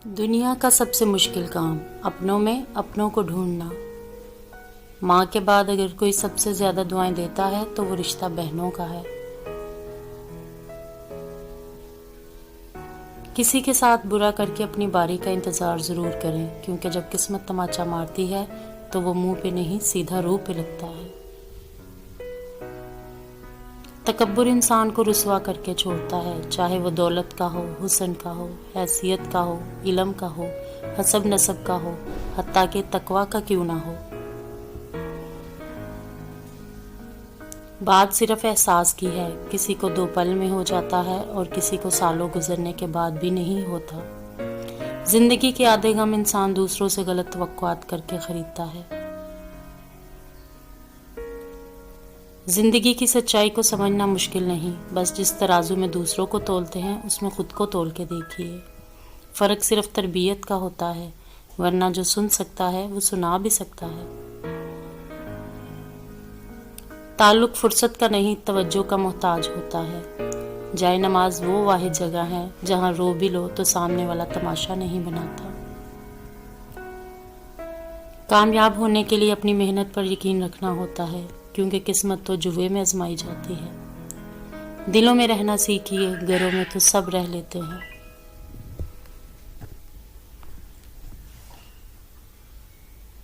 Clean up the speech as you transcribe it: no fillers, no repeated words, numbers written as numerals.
دنیا کا سب سے مشکل کام اپنوں میں اپنوں کو ڈھونڈنا۔ ماں کے بعد اگر کوئی سب سے زیادہ دعائیں دیتا ہے تو وہ رشتہ بہنوں کا ہے۔ کسی کے ساتھ برا کر کے اپنی باری کا انتظار ضرور کریں، کیونکہ جب قسمت تماچا مارتی ہے تو وہ منہ پہ نہیں سیدھا روح پہ لگتا ہے۔ تکبر انسان کو رسوا کر کے چھوڑتا ہے، چاہے وہ دولت کا ہو، حسن کا ہو، حیثیت کا ہو، علم کا ہو، حسب نسب کا ہو، حتیٰ کہ تقویٰ کا کیوں نہ ہو۔ بات صرف احساس کی ہے، کسی کو 2 پل میں ہو جاتا ہے اور کسی کو سالوں گزرنے کے بعد بھی نہیں ہوتا۔ زندگی کے آدھے غم انسان دوسروں سے غلط توقعات کر کے خریدتا ہے۔ زندگی کی سچائی کو سمجھنا مشکل نہیں، بس جس ترازو میں دوسروں کو تولتے ہیں اس میں خود کو تول کے دیکھیے۔ فرق صرف تربیت کا ہوتا ہے، ورنہ جو سن سکتا ہے وہ سنا بھی سکتا ہے۔ تعلق فرصت کا نہیں، توجہ کا محتاج ہوتا ہے۔ جائے نماز وہ واحد جگہ ہے جہاں رو بھی لو تو سامنے والا تماشا نہیں بناتا۔ کامیاب ہونے کے لیے اپنی محنت پر یقین رکھنا ہوتا ہے، کیونکہ قسمت تو جوے میں آزمائی جاتی ہے۔ دلوں میں رہنا سیکھیے، گھروں میں تو سب رہ لیتے ہیں۔